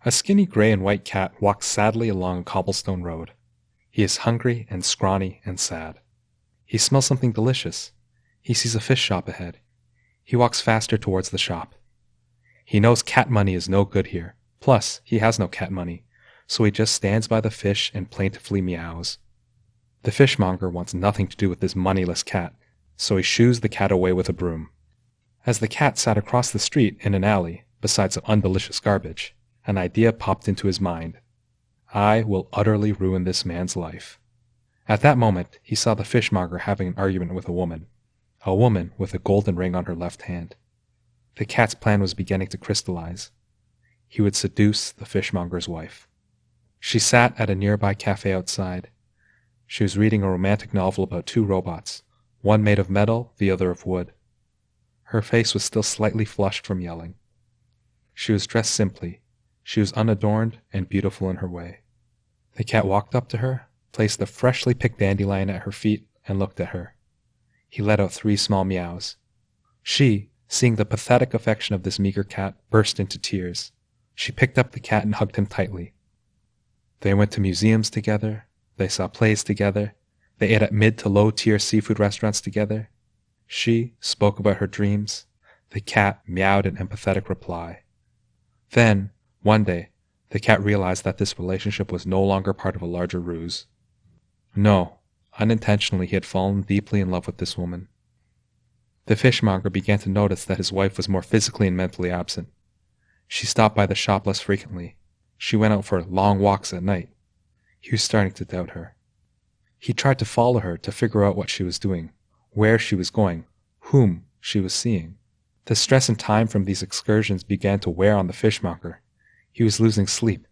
A skinny gray and white cat walks sadly along a cobblestone road. He is hungry and scrawny and sad. He smells something delicious. He sees a fish shop ahead. He walks faster towards the shop. He knows cat money is no good here. Plus, he has no cat money, so he just stands by the fish and plaintively meows. The fishmonger wants nothing to do with this moneyless cat, so he shoos the cat away with a broom. As the cat sat across the street in an alley, beside some undelicious garbage, an idea popped into his mind. I will utterly ruin this man's life. At that moment, he saw the fishmonger having an argument with a woman with a golden ring on her left hand. The cat's plan was beginning to crystallize. He would seduce the fishmonger's wife. She sat at a nearby cafe outside. She was reading a romantic novel about two robots, one made of metal, the other of wood. Her face was still slightly flushed from yelling. She was dressed simply. She was unadorned and beautiful in her way. The cat walked up to her, placed a freshly picked dandelion at her feet, and looked at her. He let out 3 small meows. She, seeing the pathetic affection of this meager cat, burst into tears. She picked up the cat and hugged him tightly. They went to museums together. They saw plays together. They ate at mid to low-tier seafood restaurants together. She spoke about her dreams. The cat meowed an empathetic reply. Then, one day, the cat realized that this relationship was no longer part of a larger ruse. No, unintentionally he had fallen deeply in love with this woman. The fishmonger began to notice that his wife was more physically and mentally absent. She stopped by the shop less frequently. She went out for long walks at night. He was starting to doubt her. He tried to follow her to figure out what she was doing, where she was going, whom she was seeing. The stress and time from these excursions began to wear on the fishmonger. He was losing sleep.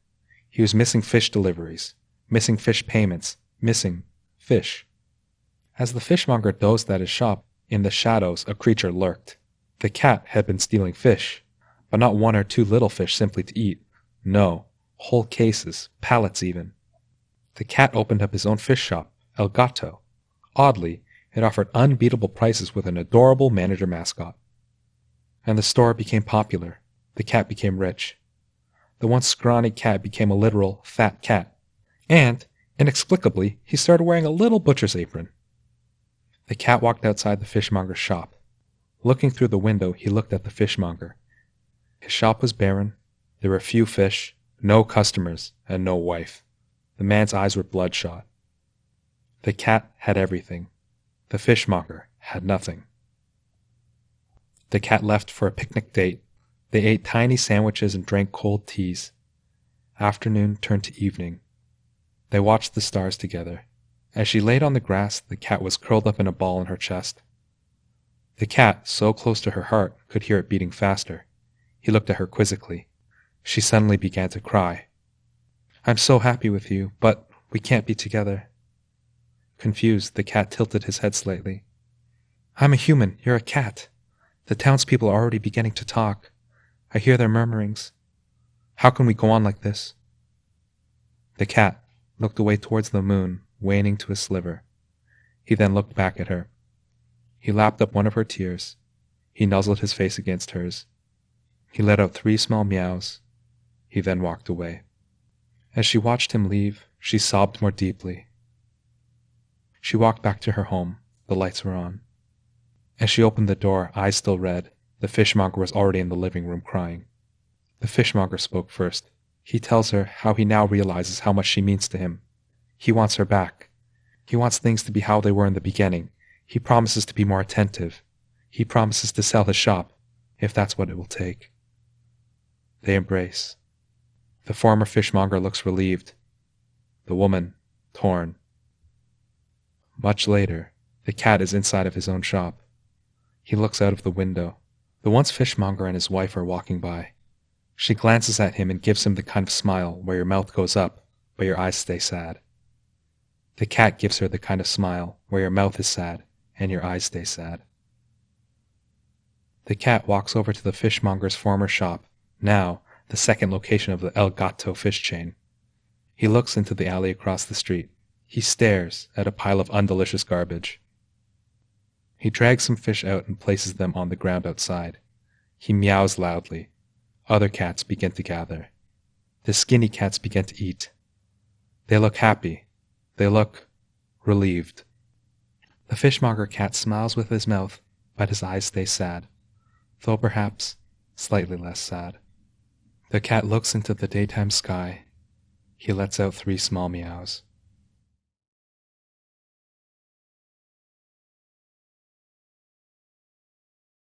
He was missing fish deliveries, missing fish payments, missing fish. As the fishmonger dozed at his shop, in the shadows a creature lurked. The cat had been stealing fish, but not 1 or 2 little fish simply to eat. No, whole cases, pallets even. The cat opened up his own fish shop, El Gato. Oddly, it offered unbeatable prices with an adorable manager mascot. And the store became popular. The cat became rich. The once scrawny cat became a literal fat cat. And, inexplicably, he started wearing a little butcher's apron. The cat walked outside the fishmonger's shop. Looking through the window, he looked at the fishmonger. His shop was barren. There were few fish, no customers, and no wife. The man's eyes were bloodshot. The cat had everything. The fishmonger had nothing. The cat left for a picnic date. They ate tiny sandwiches and drank cold teas. Afternoon turned to evening. They watched the stars together. As she laid on the grass, the cat was curled up in a ball in her chest. The cat, so close to her heart, could hear it beating faster. He looked at her quizzically. She suddenly began to cry. "I'm so happy with you, but we can't be together." Confused, the cat tilted his head slightly. "I'm a human, you're a cat. The townspeople are already beginning to talk. I hear their murmurings. How can we go on like this?" The cat looked away towards the moon, waning to a sliver. He then looked back at her. He lapped up one of her tears. He nuzzled his face against hers. He let out 3 small meows. He then walked away. As she watched him leave, she sobbed more deeply. She walked back to her home. The lights were on. As she opened the door, eyes still red, the fishmonger was already in the living room crying. The fishmonger spoke first. He tells her how he now realizes how much she means to him. He wants her back. He wants things to be how they were in the beginning. He promises to be more attentive. He promises to sell his shop, if that's what it will take. They embrace. The former fishmonger looks relieved. The woman, torn. Much later, the cat is inside of his own shop. He looks out of the window. The once fishmonger and his wife are walking by. She glances at him and gives him the kind of smile where your mouth goes up, but your eyes stay sad. The cat gives her the kind of smile where your mouth is sad and your eyes stay sad. The cat walks over to the fishmonger's former shop, now the second location of the El Gato fish chain. He looks into the alley across the street. He stares at a pile of undelicious garbage. He drags some fish out and places them on the ground outside. He meows loudly. Other cats begin to gather. The skinny cats begin to eat. They look happy. They look relieved. The fishmonger cat smiles with his mouth, but his eyes stay sad, though perhaps slightly less sad. The cat looks into the daytime sky. He lets out 3 small meows.